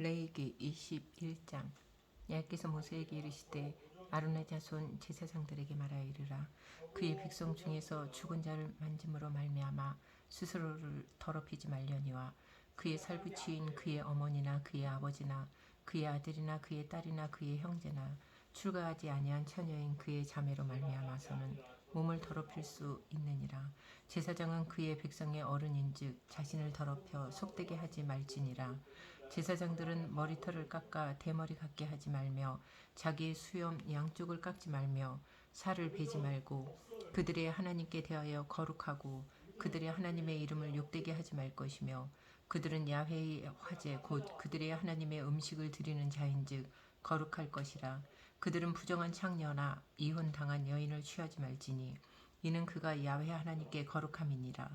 레위기 21장. 여호와께서 모세에게 이르시되 아론의 자손 제사장들에게 말하여 이르라. 그의 백성 중에서 죽은 자를 만짐으로 말미암아 스스로를 더럽히지 말려니와 그의 살부치인 그의 어머니나 그의 아버지나 그의 아들이나 그의 딸이나 그의 형제나 출가하지 아니한 처녀인 그의 자매로 말미암아서는 몸을 더럽힐 수 있느니라. 제사장은 그의 백성의 어른인즉 자신을 더럽혀 속되게 하지 말지니라. 제사장들은 머리털을 깎아 대머리 같게 하지 말며 자기의 수염 양쪽을 깎지 말며 살을 베지 말고 그들의 하나님께 대하여 거룩하고 그들의 하나님의 이름을 욕되게 하지 말 것이며 그들은 야훼의 화제 곧 그들의 하나님의 음식을 드리는 자인즉 거룩할 것이라. 그들은 부정한 창녀나 이혼당한 여인을 취하지 말지니 이는 그가 야훼 하나님께 거룩함이니라.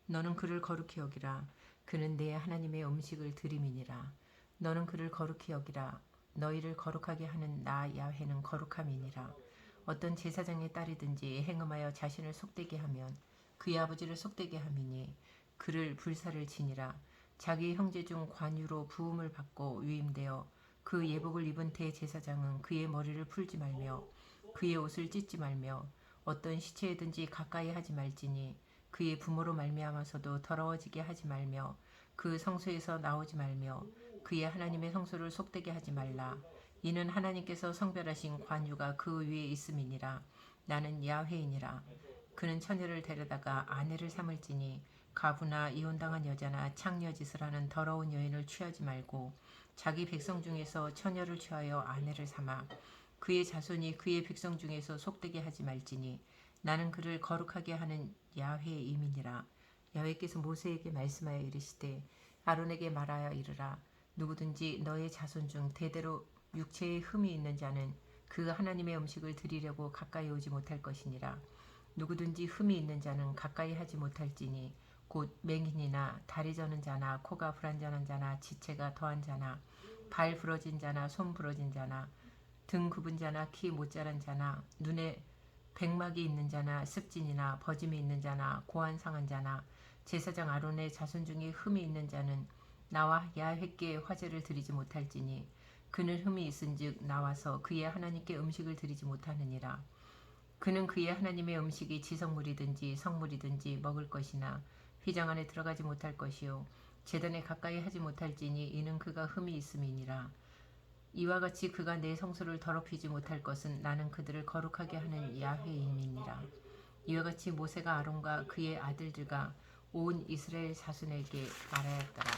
너는 그를 거룩히 여기라. 그는 내 하나님의 음식을 드림이니라. 너는 그를 거룩히 여기라. 너희를 거룩하게 하는 나 야훼는 거룩함이니라. 어떤 제사장의 딸이든지 행음하여 자신을 속되게 하면 그의 아버지를 속되게 함이니 그를 불사를 지니라. 자기 형제 중 관유로 부음을 받고 위임되어 그 예복을 입은 대제사장은 그의 머리를 풀지 말며 그의 옷을 찢지 말며 어떤 시체에든지 가까이 하지 말지니 그의 부모로 말미암아서도 더러워지게 하지 말며 그 성소에서 나오지 말며 그의 하나님의 성소를 속되게 하지 말라. 이는 하나님께서 성별하신 관유가 그 위에 있음이니라. 나는 야훼이니라. 그는 처녀를 데려다가 아내를 삼을지니 가부나 이혼당한 여자나 창녀짓을 하는 더러운 여인을 취하지 말고 자기 백성 중에서 처녀를 취하여 아내를 삼아 그의 자손이 그의 백성 중에서 속되게 하지 말지니 나는 그를 거룩하게 하는 야훼임이니라. 야훼께서 모세에게 말씀하여 이르시되 아론에게 말하여 이르라. 누구든지 너의 자손 중 대대로 육체에 흠이 있는 자는 그 하나님의 음식을 드리려고 가까이 오지 못할 것이니라. 누구든지 흠이 있는 자는 가까이 하지 못할지니 곧 맹인이나 다리 저는 자나 코가 불완전한 자나 지체가 더한 자나 발 부러진 자나 손 부러진 자나 등 굽은 자나 키 못 자란 자나 눈에 백막이 있는 자나 습진이나 버짐이 있는 자나 고안 상한 자나 제사장 아론의 자손 중에 흠이 있는 자는 나와 야훼께 화제를 드리지 못할지니 그는 흠이 있은즉 나와서 그의 하나님께 음식을 드리지 못하느니라. 그는 그의 하나님의 음식이 지성물이든지 성물이든지 먹을 것이나 휘장 안에 들어가지 못할 것이요 제단에 가까이 하지 못할지니 이는 그가 흠이 있음이니라. 이와 같이 그가 내 성소를 더럽히지 못할 것은 나는 그들을 거룩하게 하는 야훼임이니라. 이와 같이 모세가 아론과 그의 아들들과 온 이스라엘 자손에게 말하였더라.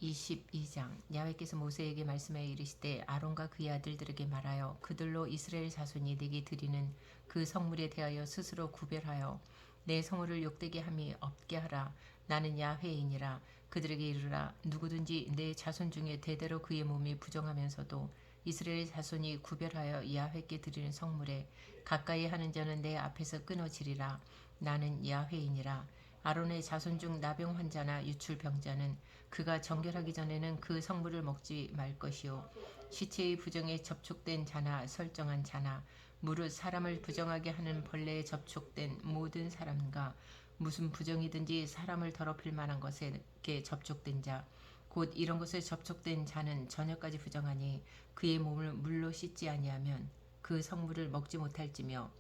22장. 야훼께서 모세에게 말씀하여 이르시되 아론과 그의 아들들에게 말하여 그들로 이스라엘 자손이 내게 드리는 그 성물에 대하여 스스로 구별하여 내 성호를 욕되게 함이 없게 하라. 나는 야훼이니라. 그들에게 이르라. 누구든지 내 자손 중에 대대로 그의 몸이 부정하면서도 이스라엘 자손이 구별하여 야훼께 드리는 성물에 가까이 하는 자는 내 앞에서 끊어지리라. 나는 야훼이니라. 아론의 자손 중 나병 환자나 유출 병자는 그가 정결하기 전에는 그 성물을 먹지 말 것이요 시체의 부정에 접촉된 자나 설정한 자나 무릇 사람을 부정하게 하는 벌레에 접촉된 모든 사람과 무슨 부정이든지 사람을 더럽힐 만한 것에 접촉된 자 곧 이런 것에 접촉된 자는 저녁까지 부정하니 그의 몸을 물로 씻지 아니하면 그 성물을 먹지 못할지며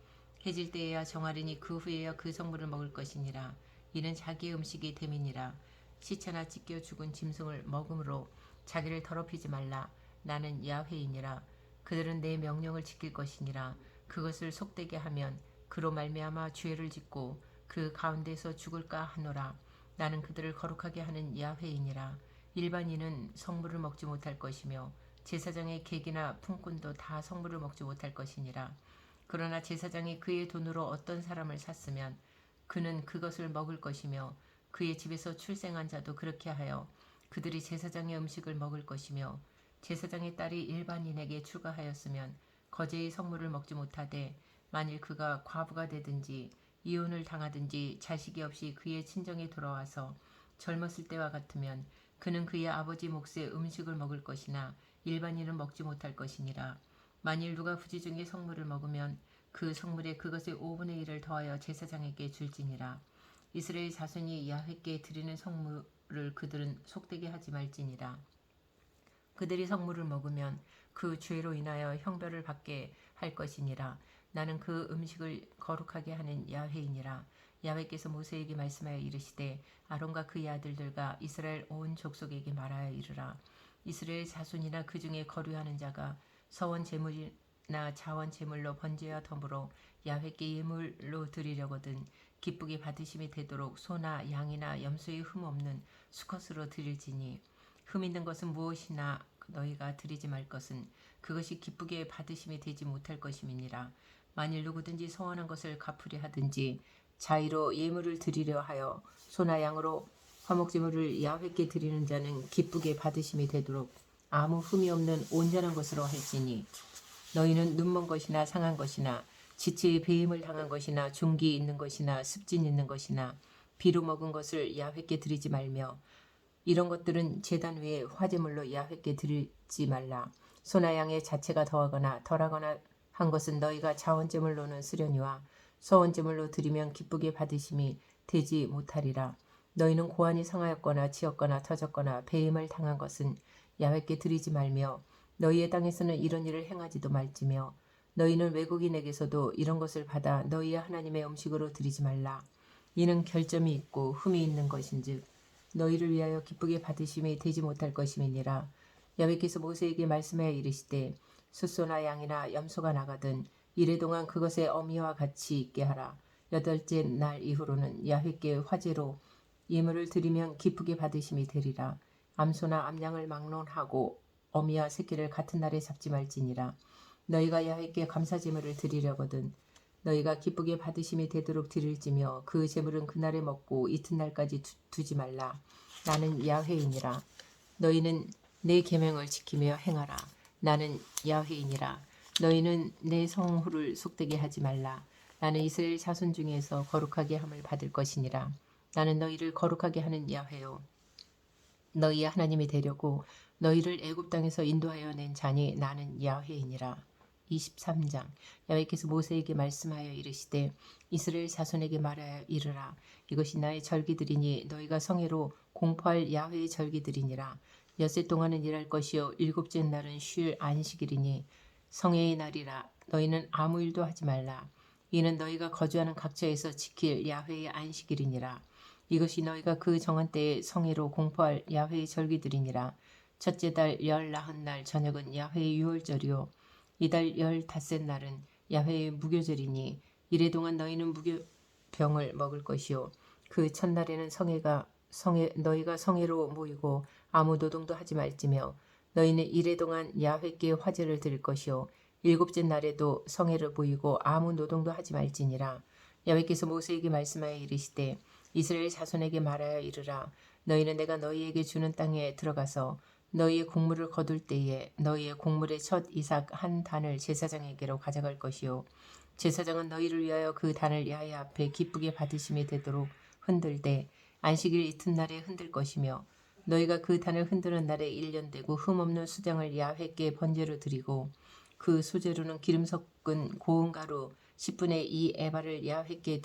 해질 때에야 정하리니 그 후에야 그 성물을 먹을 것이니라. 이는 자기의 음식이 됨이니라. 시체나 찢겨 죽은 짐승을 먹음으로 자기를 더럽히지 말라. 나는 야훼이니라. 그들은 내 명령을 지킬 것이니라. 그것을 속되게 하면 그로 말미암아 죄를 짓고 그 가운데서 죽을까 하노라. 나는 그들을 거룩하게 하는 야훼이니라. 일반인은 성물을 먹지 못할 것이며 제사장의 객이나 품꾼도 다 성물을 먹지 못할 것이니라. 그러나 제사장이 그의 돈으로 어떤 사람을 샀으면 그는 그것을 먹을 것이며 그의 집에서 출생한 자도 그렇게 하여 그들이 제사장의 음식을 먹을 것이며 제사장의 딸이 일반인에게 출가하였으면 거제의 성물을 먹지 못하되 만일 그가 과부가 되든지 이혼을 당하든지 자식이 없이 그의 친정에 돌아와서 젊었을 때와 같으면 그는 그의 아버지 몫의 음식을 먹을 것이나 일반인은 먹지 못할 것이니라. 만일 누가 부지 중에 성물을 먹으면 그 성물에 그것의 5분의 1을 더하여 제사장에게 줄지니라. 이스라엘 자손이 야훼께 드리는 성물을 그들은 속되게 하지 말지니라. 그들이 성물을 먹으면 그 죄로 인하여 형벌을 받게 할 것이니라. 나는 그 음식을 거룩하게 하는 야훼이니라. 야훼께서 모세에게 말씀하여 이르시되 아론과 그의 아들들과 이스라엘 온 족속에게 말하여 이르라. 이스라엘 자손이나 그 중에 거류하는 자가 서원 제물이나 자원 제물로 번제와 덤으로 야훼께 예물로 드리려거든 기쁘게 받으심이 되도록 소나 양이나 염소의 흠 없는 수컷으로 드릴지니 흠 있는 것은 무엇이나 너희가 드리지 말 것은 그것이 기쁘게 받으심이 되지 못할 것임이니라. 만일 누구든지 서원한 것을 갚으려 하든지 자의로 예물을 드리려 하여 소나 양으로 화목제물을 야훼께 드리는 자는 기쁘게 받으심이 되도록 아무 흠이 없는 온전한 것으로 할지니 너희는 눈먼 것이나 상한 것이나 지체에 배임을 당한 것이나 중기 있는 것이나 습진 있는 것이나 비로 먹은 것을 야훼께 드리지 말며 이런 것들은 제단 위에 화제물로 야훼께 드리지 말라. 소나 양의 자체가 더하거나 덜하거나 한 것은 너희가 자원제물로는 쓰려니와 서원제물로 드리면 기쁘게 받으심이 되지 못하리라. 너희는 고환이 상하였거나 치었거나 터졌거나 배임을 당한 것은 야훼께 드리지 말며 너희의 땅에서는 이런 일을 행하지도 말지며 너희는 외국인에게서도 이런 것을 받아 너희의 하나님의 음식으로 드리지 말라. 이는 결점이 있고 흠이 있는 것인즉 너희를 위하여 기쁘게 받으심이 되지 못할 것임이니라. 야훼께서 모세에게 말씀하여 이르시되 숫소나 양이나 염소가 나가든 이래 동안 그것의 어미와 같이 있게 하라. 여덟째 날 이후로는 야훼께 화제로 예물을 드리면 기쁘게 받으심이 되리라. 암소나 암양을 막론하고 어미와 새끼를 같은 날에 잡지 말지니라. 너희가 야훼께 감사제물을 드리려거든 너희가 기쁘게 받으심이 되도록 드릴지며 그 제물은 그날에 먹고 이튿날까지 두지 말라. 나는 야훼이니라. 너희는 내 계명을 지키며 행하라. 나는 야훼이니라. 너희는 내 성후를 속되게 하지 말라. 나는 이스라엘 자손 중에서 거룩하게 함을 받을 것이니라. 나는 너희를 거룩하게 하는 야훼요 너희의 하나님이 되려고 너희를 애굽 땅에서 인도하여 낸 자니 나는 야훼이니라. 23장 야훼께서 모세에게 말씀하여 이르시되 이스라엘 자손에게 말하여 이르라. 이것이 나의 절기들이니 너희가 성회로 공포할 야훼의 절기들이니라. 엿새 동안은 일할 것이요 일곱째 날은 쉴 안식일이니 성회의 날이라. 너희는 아무 일도 하지 말라. 이는 너희가 거주하는 각처에서 지킬 야훼의 안식일이니라. 이것이 너희가 그 정한 때에 성회로 공포할 야훼의 절기들이니라. 첫째 달 19날 저녁은 야훼의 유월절이요 이달 15셋 날은 야훼의 무교절이니 이래 동안 너희는 무교병을 먹을 것이요 그 첫날에는 너희가 성회로 모이고 아무 노동도 하지 말지며 너희는 이래 동안 야훼께 화제를 드릴 것이요 일곱째 날에도 성회를 모이고 아무 노동도 하지 말지니라. 야훼께서 모세에게 말씀하여 이르시되 이스라엘 자손에게 말하여 이르라. 너희는 내가 너희에게 주는 땅에 들어가서 너희의 곡물을 거둘 때에 너희의 곡물의 첫 이삭 한 단을 제사장에게로 가져갈 것이요 제사장은 너희를 위하여 그 단을 야훼 앞에 기쁘게 받으심이 되도록 흔들되 안식일 이튿날에 흔들 것이며 너희가 그 단을 흔드는 날에 1년 되고 흠없는 수장을 야훼께 번제로 드리고 그 소재로는 기름 섞은 고운 가루 10분의 2 에바를 야훼께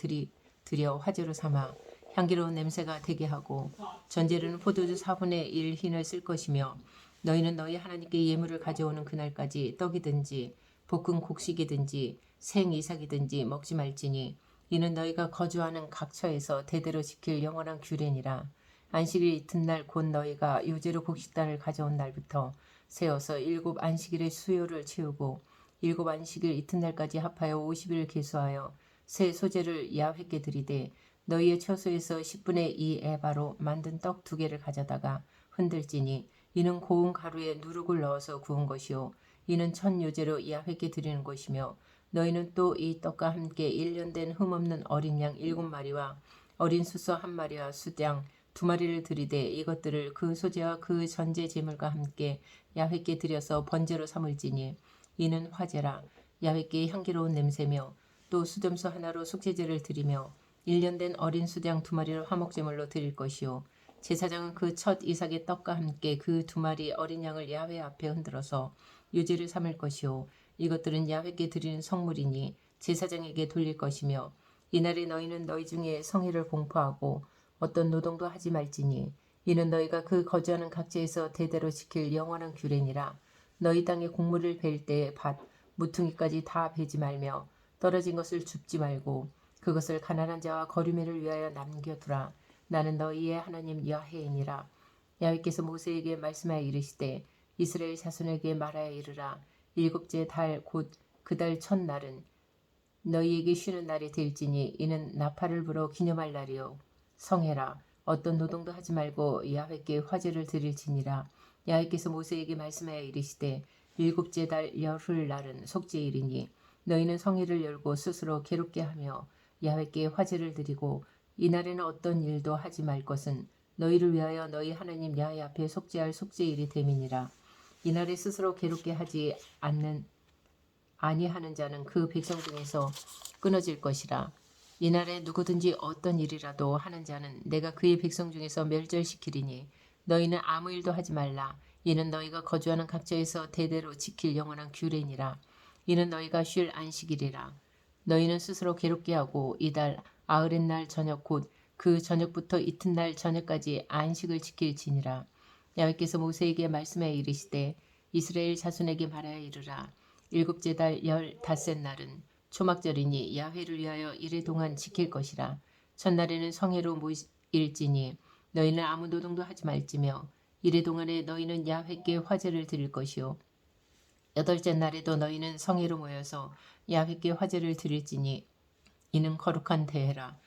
드려 화제로 삼아 향기로운 냄새가 되게 하고 전제로는 포도주 4분의 1 흰을 쓸 것이며 너희는 너희 하나님께 예물을 가져오는 그날까지 떡이든지 볶은 곡식이든지 생 이삭이든지 먹지 말지니 이는 너희가 거주하는 각처에서 대대로 지킬 영원한 규례니라. 안식일 이튿날 곧 너희가 요제로 곡식단을 가져온 날부터 세어서 7 안식일의 수요를 채우고 7 안식일 이튿날까지 합하여 50일 계수하여 새 소재를 야훼께 드리되 너희의 처소에서 10분의 2 에바로 만든 떡 2개를 가져다가 흔들지니 이는 고운 가루에 누룩을 넣어서 구운 것이요 이는 첫 요제로 야훼께 드리는 것이며 너희는 또 이 떡과 함께 1년 된 흠없는 어린 양 7마리와 어린 수소 1마리와 수양 2마리를 드리되 이것들을 그 소재와 그 전제 제물과 함께 야훼께 드려서 번제로 삼을지니 이는 화제라. 야훼께 향기로운 냄새며 또 수점수 하나로 속죄제를 드리며 1년 된 어린 수양 2마리를 화목제물로 드릴 것이요 제사장은 그 첫 이삭의 떡과 함께 그 2마리 어린 양을 야훼 앞에 흔들어서 유제를 삼을 것이요 이것들은 야훼께 드리는 성물이니 제사장에게 돌릴 것이며 이날에 너희는 너희 중에 성회를 공포하고 어떤 노동도 하지 말지니 이는 너희가 그 거주하는 각지에서 대대로 지킬 영원한 규례니라. 너희 땅에 곡물을 벨 때에 밭 무퉁이까지 다 베지 말며 떨어진 것을 줍지 말고 그것을 가난한 자와 거류민을 위하여 남겨두라. 나는 너희의 하나님 야훼이니라. 야훼께서 모세에게 말씀하여 이르시되 이스라엘 자손에게 말하여 이르라. 일곱째 달 곧 그 달 첫날은 너희에게 쉬는 날이 될지니 이는 나팔을 불어 기념할 날이요 성해라. 어떤 노동도 하지 말고 야훼께 화제를 드릴지니라. 야훼께서 모세에게 말씀하여 이르시되 일곱째 달 열흘 날은 속죄일이니 너희는 성회를 열고 스스로 괴롭게 하며 야훼께 화제를 드리고 이날에는 어떤 일도 하지 말 것은 너희를 위하여 너희 하나님 야훼 앞에 속죄할 속죄일이 됨이니라. 이날에 스스로 괴롭게 하지 아니하는 자는 그 백성 중에서 끊어질 것이라. 이날에 누구든지 어떤 일이라도 하는 자는 내가 그의 백성 중에서 멸절시키리니 너희는 아무 일도 하지 말라. 이는 너희가 거주하는 각처에서 대대로 지킬 영원한 규례니라. 이는 너희가 쉴 안식일이라. 너희는 스스로 괴롭게 하고 이달 아흐렛 날 저녁 곧 그 저녁부터 이튿날 저녁까지 안식을 지킬지니라. 야훼께서 모세에게 말씀하여 이르시되 이스라엘 자손에게 말하여 이르라. 일곱째 달 15셋 날은 초막절이니 야훼를 위하여 이래 동안 지킬 것이라. 첫날에는 성회로 모일지니 너희는 아무 노동도 하지 말지며 이래 동안에 너희는 야훼께 화제를 드릴 것이요 여덟째 날에도 너희는 성회로 모여서 야훼께 화제를 드릴지니 이는 거룩한 대회라.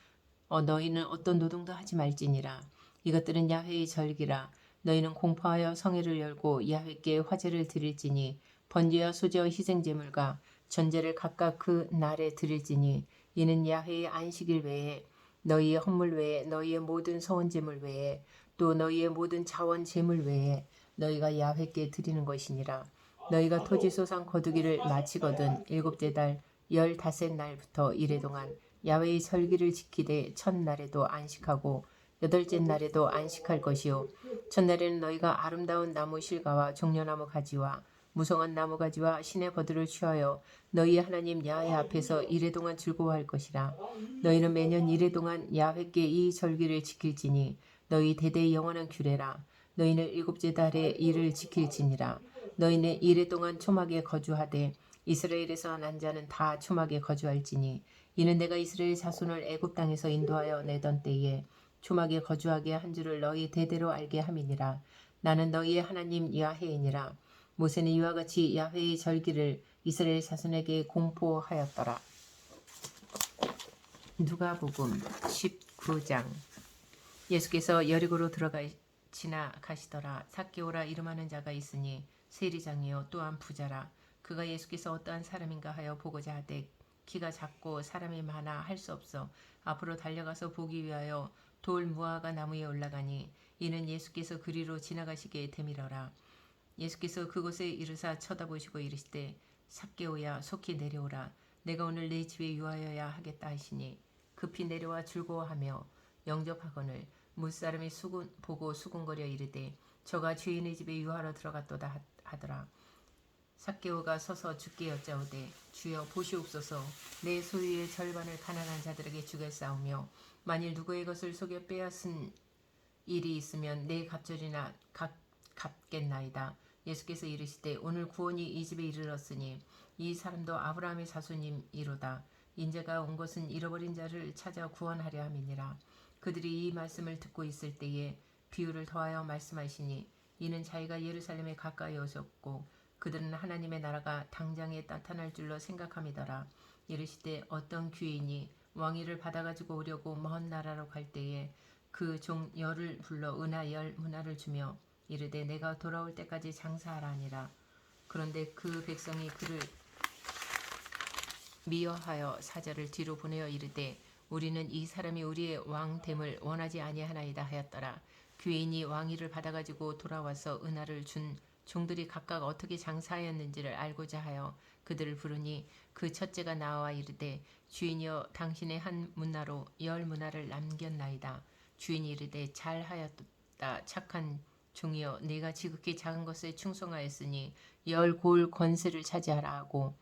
너희는 어떤 노동도 하지 말지니라. 이것들은 야훼의 절기라. 너희는 공포하여 성회를 열고 야훼께 화제를 드릴지니 번제와 소제와 희생제물과 전제를 각각 그 날에 드릴지니 이는 야훼의 안식일 외에 너희의 헌물 외에 너희의 모든 서원제물 외에 또 너희의 모든 자원 제물 외에 너희가 야훼께 드리는 것이니라. 너희가 토지 소산 거두기를 마치거든 일곱째 달 15날부터 이래 동안 야훼의 절기를 지키되 첫날에도 안식하고 여덟째 날에도 안식할 것이요 첫날에는 너희가 아름다운 나무 실과와 종려나무 가지와 무성한 나무 가지와 신의 버들을 취하여 너희 하나님 야훼 앞에서 이래 동안 즐거워할 것이라. 너희는 매년 이래 동안 야훼께 이 절기를 지킬지니 너희 대대의 영원한 규례라. 너희는 일곱째 달에 이를 지킬지니라. 너희는 이래 동안 초막에 거주하되 이스라엘에서 난 자는 다 초막에 거주할지니 이는 내가 이스라엘 자손을 애굽 땅에서 인도하여 내던 때에 초막에 거주하게 한 줄을 너희 대대로 알게 함이니라. 나는 너희의 하나님 야훼이니라. 모세는 이와 같이 야훼의 절기를 이스라엘 자손에게 공포하였더라. 누가복음 19장. 예수께서 여리고로 지나가시더라. 삭개오라 이름하는 자가 있으니 세리장이요 또한 부자라. 그가 예수께서 어떠한 사람인가 하여 보고자 하되 키가 작고 사람이 많아 할 수 없어 앞으로 달려가서 보기 위하여 돌 무화과 나무에 올라가니 이는 예수께서 그리로 지나가시게 되밀어라. 예수께서 그곳에 이르사 쳐다보시고 이르시되 삭개오야 속히 내려오라. 내가 오늘 내 집에 유하여야 하겠다 하시니 급히 내려와 즐거워하며 영접하거늘 무사람이 보고 수군거려 이르되 저가 주인의 집에 유하러 들어갔도다 하더라. 삭개오가 서서 주께 여짜오되 주여 보시옵소서. 내 소유의 절반을 가난한 자들에게 주겠사오며 만일 누구의 것을 속여 빼앗은 일이 있으면 내 갑절이나 갚겠나이다. 예수께서 이르시되 오늘 구원이 이 집에 이르렀으니 이 사람도 아브라함의 자손이로다. 인자가 온 것은 잃어버린 자를 찾아 구원하려 함이니라. 그들이 이 말씀을 듣고 있을 때에 비유를 더하여 말씀하시니 이는 자기가 예루살렘에 가까이 오셨고 그들은 하나님의 나라가 당장에 나타날 줄로 생각함이더라. 이르시되 어떤 귀인이 왕위를 받아가지고 오려고 먼 나라로 갈 때에 그 종 열을 불러 은하 10문화를 주며 이르되 내가 돌아올 때까지 장사하라 하니라. 그런데 그 백성이 그를 미워하여 사자를 뒤로 보내어 이르되 우리는 이 사람이 우리의 왕됨을 원하지 아니하나이다 하였더라. 귀인이 왕위를 받아가지고 돌아와서 은하를 준 종들이 각각 어떻게 장사하였는지를 알고자 하여 그들을 부르니 그 첫째가 나와 이르되 주인이여 당신의 한 문화로 10문화를 남겼나이다. 주인이 이르되 잘하였다 착한 종이여 네가 지극히 작은 것에 충성하였으니 10고을 권세를 차지하라 하고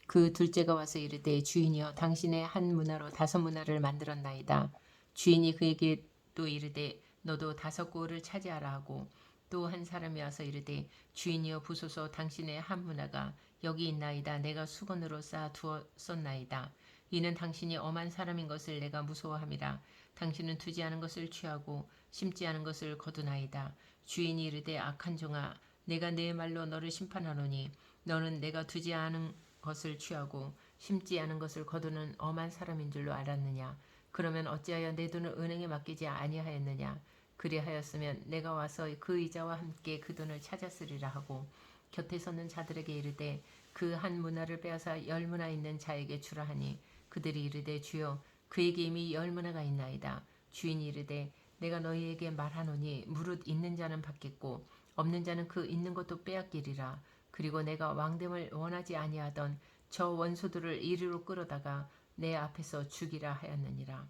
그 둘째가 와서 이르되 주인이여 당신의 한 문화로 5문화를 만들었나이다. 주인이 그에게 또 이르되 너도 5고을을 차지하라 하고 또 한 사람이 와서 이르되 주인이여 보소서 당신의 한 문화가 여기 있나이다. 내가 수건으로 쌓아 두었었나이다. 이는 당신이 엄한 사람인 것을 내가 무서워함이라. 당신은 두지 않은 것을 취하고 심지 않은 것을 거두나이다. 주인이 이르되 악한 종아 내가 내 말로 너를 심판하노니 너는 내가 두지 않은 것을 취하고 심지 않은 것을 거두는 엄한 사람인 줄로 알았느냐. 그러면 어찌하여 내 돈을 은행에 맡기지 아니하였느냐. 그리하였으면 내가 와서 그 이자와 함께 그 돈을 찾았으리라 하고 곁에 서는 자들에게 이르되 그 한 문화를 빼앗아 10문화 있는 자에게 주라 하니 그들이 이르되 주여 그에게 이미 10문화가 있나이다. 주인이 이르되 내가 너희에게 말하노니 무릇 있는 자는 받겠고 없는 자는 그 있는 것도 빼앗기리라. 그리고 내가 왕됨을 원하지 아니하던 저 원소들을 이리로 끌어다가 내 앞에서 죽이라 하였느니라.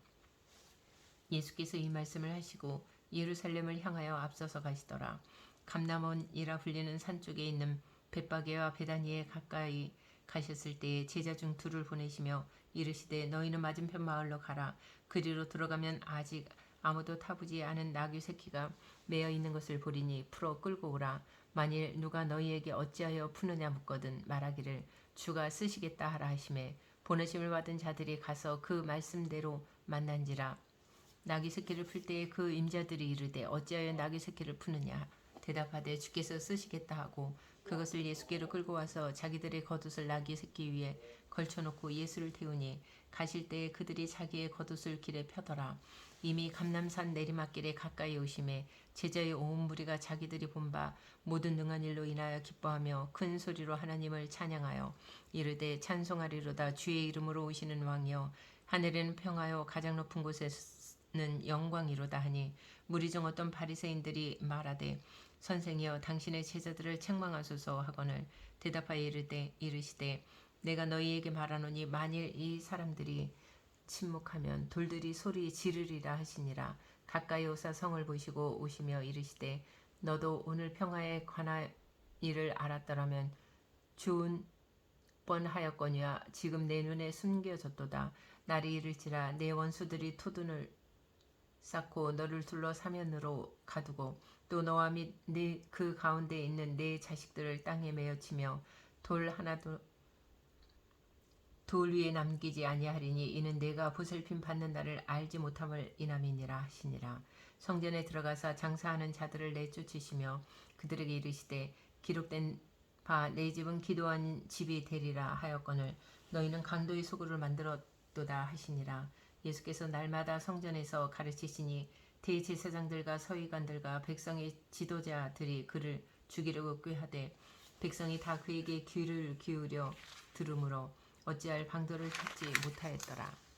예수께서 이 말씀을 하시고 예루살렘을 향하여 앞서서 가시더라. 감람원이라 불리는 산 쪽에 있는 벳바게와 베다니에 가까이 가셨을 때에 제자 중 2를 보내시며 이르시되 너희는 맞은편 마을로 가라. 그리로 들어가면 아직 아무도 타보지 않은 나귀 새끼가 매어 있는 것을 보리니 풀어 끌고 오라. 만일 누가 너희에게 어찌하여 푸느냐 묻거든 말하기를 주가 쓰시겠다 하라 하시매 보내심을 받은 자들이 가서 그 말씀대로 만난지라. 나귀 새끼를 풀 때에 그 임자들이 이르되 어찌하여 나귀 새끼를 푸느냐 대답하되 주께서 쓰시겠다 하고 그것을 예수께로 끌고 와서 자기들의 겉옷을 나귀 새끼 위에 걸쳐놓고 예수를 태우니 가실 때에 그들이 자기의 겉옷을 길에 펴더라. 이미 감람산 내리막길에 가까이 오심에 제자의 온 무리가 자기들이 본 바 모든 능한 일로 인하여 기뻐하며 큰 소리로 하나님을 찬양하여 이르되 찬송하리로다. 주의 이름으로 오시는 왕이여 하늘에는 평하여 가장 높은 곳에는 영광이로다 하니 무리 중 어떤 바리새인들이 말하되 선생이여 당신의 제자들을 책망하소서 하거늘 대답하여 이르시되 내가 너희에게 말하노니 만일 이 사람들이 침묵하면 돌들이 소리 지르리라 하시니라. 가까이 오사 성을 보시고 오시며 이르시되 너도 오늘 평화에 관한 일을 알았더라면 좋은 뻔하였거니와 지금 내 눈에 숨겨졌도다. 날이 이를지라 내 원수들이 토둔을 쌓고 너를 둘러 사면으로 가두고 또 너와 및 그 가운데 있는 내 자식들을 땅에 메어치며 돌 하나도 돌 위에 남기지 아니하리니 이는 내가 보살핌 받는 날을 알지 못함을 인함이니라 하시니라. 성전에 들어가사 장사하는 자들을 내쫓으시며 그들에게 이르시되 기록된 바 내 집은 기도하는 집이 되리라 하였거늘 너희는 강도의 소굴을 만들었도다 하시니라. 예수께서 날마다 성전에서 가르치시니 대제사장들과 서기관들과 백성의 지도자들이 그를 죽이려고 꾀하되 백성이 다 그에게 귀를 기울여 들으므로 어찌할 방도를 찾지 못하였더라.